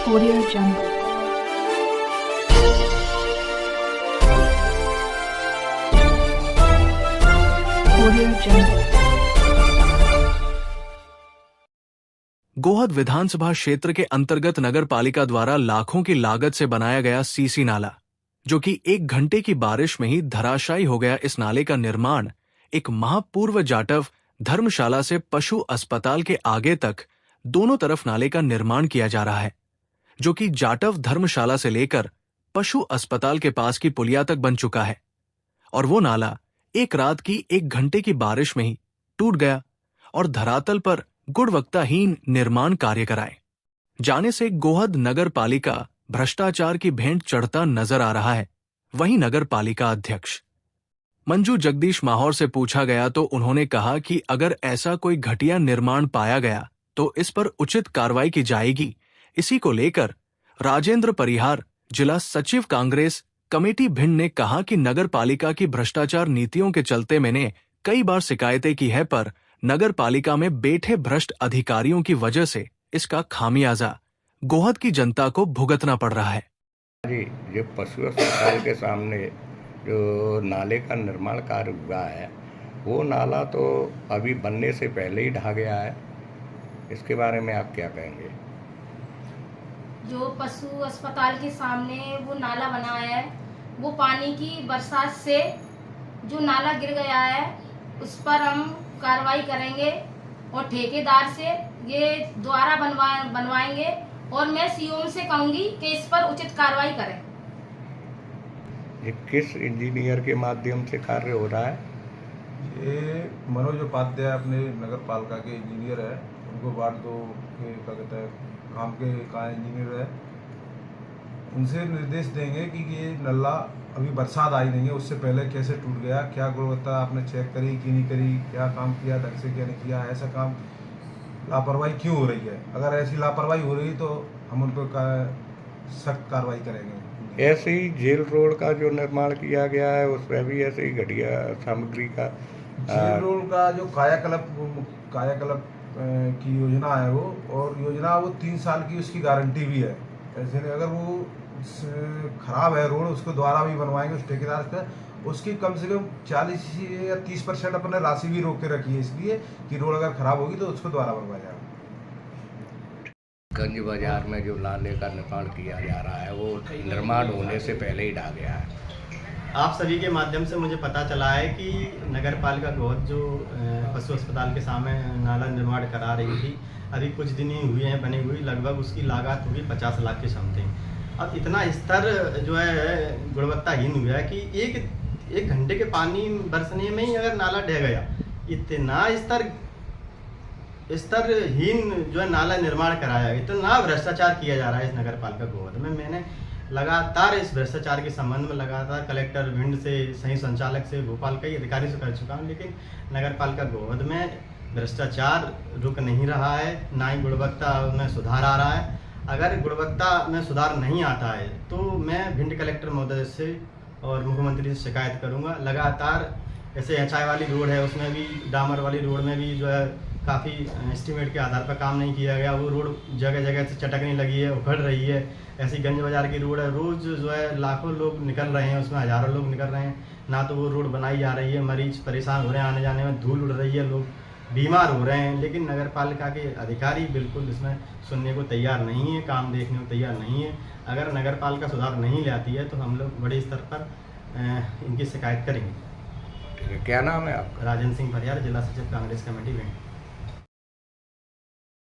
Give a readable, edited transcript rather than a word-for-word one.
Audio Jungle. Audio Jungle. Gohad विधानसभा क्षेत्र के अंतर्गत नगर पालिका द्वारा लाखों की लागत से बनाया गया सीसी नाला, जो कि 1 घंटे की बारिश में ही धराशायी हो गया, इस नाले का निर्माण एक माह पूर्व जाटव धर्मशाला से पशु अस्पताल के आगे तक दोनों तरफ नाले का निर्माण किया जा रहा है, जो कि जाटव धर्मशाला से लेकर पशु अस्पताल के पास की पुलिया तक बन चुका है। और वो नाला एक रात की 1 घंटे की बारिश में ही टूट गया और धरातल पर गुणवत्ताहीन निर्माण कार्य कराए जाने से गोहद नगर पालिका भ्रष्टाचार की भेंट चढ़ता नजर आ रहा है। वहीं नगर पालिका अध्यक्ष मंजू जगदीश माहौर से पूछा गया तो उन्होंने कहा कि अगर ऐसा कोई घटिया निर्माण पाया गया तो इस पर उचित कार्रवाई की जाएगी। इसी को लेकर राजेंद्र परिहार, जिला सचिव कांग्रेस कमेटी भिंड ने कहा कि नगर पालिका की भ्रष्टाचार नीतियों के चलते मैंने कई बार शिकायतें की है, पर नगर पालिका में बैठे भ्रष्ट अधिकारियों की वजह से इसका खामियाजा गोहद की जनता को भुगतना पड़ रहा है। जी, जो पशु अस्पताल के सामने जो नाले का निर्माण कार्य हुआ है, वो नाला तो अभी बनने से पहले ही ढहा गया है। इसके बारे में आप क्या कहेंगे? जो पशु अस्पताल के सामने वो नाला बना है, वो पानी की बरसात से जो नाला गिर गया है, उस पर हम कार्रवाई करेंगे और ठेकेदार से ये दोबारा बनवाएंगे और मैं सीओ से कहूंगी कि इस पर उचित कार्रवाई करें। ये किस इंजीनियर के माध्यम से कार्य हो रहा है? ये मनोज उपाध्याय अपने नगर पालिका के इंजीनियर है, उनको वार्ड 2 के क्या कहते हैं काम के का इंजीनियर है। उनसे निर्देश देंगे कि ये नल्ला अभी बरसात आई नहीं है, उससे पहले कैसे टूट गया, क्या गुणवत्ता आपने चेक करी कि नहीं करी, क्या काम किया ढंग से, क्या नहीं किया, ऐसा काम लापरवाही क्यों हो रही है। अगर ऐसी लापरवाही हो रही तो हम उन पर सख्त कार्रवाई करेंगे। ऐसे ही जेल रोड का जो निर्माण किया गया है, उसमें भी ऐसे ही घटिया सामग्री का जेल रोड का जो कायाकल्प की योजना है वो, और योजना वो 3 साल की उसकी गारंटी भी है। ऐसे नहीं, अगर वो खराब है रोड, उसको दोबारा भी बनवाएंगे उस ठेकेदार से, उसकी कम से कम 40 या 30% अपने राशि भी रोक के रखी है, इसलिए कि रोड अगर खराब होगी तो उसको दोबारा बनवाया जाएगा। गंज बाजार में जो नाले का निर्माण किया जा रहा है, वो निर्माण होने से पहले ही ढह गया है। आप सभी के माध्यम से मुझे पता चला है कि नगर पालिका गोहद जो पशु अस्पताल के सामने नाला निर्माण करा रही थी, अभी कुछ दिन ही हुए हैं बनी हुई, लगभग उसकी लागत होगी 50 लाख के समथिंग। अब इतना स्तर जो है गुणवत्ताहीन हुआ है कि एक घंटे के पानी बरसने में ही अगर नाला ढह गया, इतना स्तरहीन जो है नाला निर्माण कराया, इतना भ्रष्टाचार किया जा रहा है इस नगर पालिका गोहद में। मैंने लगातार इस भ्रष्टाचार के संबंध में लगातार कलेक्टर भिंड से, सही संचालक से, भोपाल कई अधिकारी से कर चुका हूँ, लेकिन नगर पालिका गोहद में भ्रष्टाचार रुक नहीं रहा है, ना ही गुणवत्ता में सुधार आ रहा है। अगर गुणवत्ता में सुधार नहीं आता है तो मैं भिंड कलेक्टर महोदय से और मुख्यमंत्री से शिकायत करूंगा। लगातार ऐसे एचआई वाली रोड है, उसमें भी डामर वाली रोड में भी जो है काफ़ी एस्टीमेट के आधार पर काम नहीं किया गया, वो रोड जगह जगह से चटकने लगी है, उखड़ रही है। ऐसी गंज बाजार की रोड है, रोज़ जो है लाखों लोग निकल रहे हैं, उसमें हज़ारों लोग निकल रहे हैं, ना तो वो रोड बनाई जा रही है, मरीज परेशान हो रहे हैं, आने जाने में धूल उड़ रही है, लोग बीमार हो रहे हैं। लेकिन नगर पालिका के अधिकारी बिल्कुल इसमें सुनने को तैयार नहीं है, काम देखने को तैयार नहीं है। अगर नगर पालिका सुधार नहीं लाती है तो हम लोग बड़े स्तर पर इनकी शिकायत करेंगे। क्या नाम है आपका? राजेंद्र सिंह परिहार, जिला सचिव कांग्रेस कमेटी भिंड।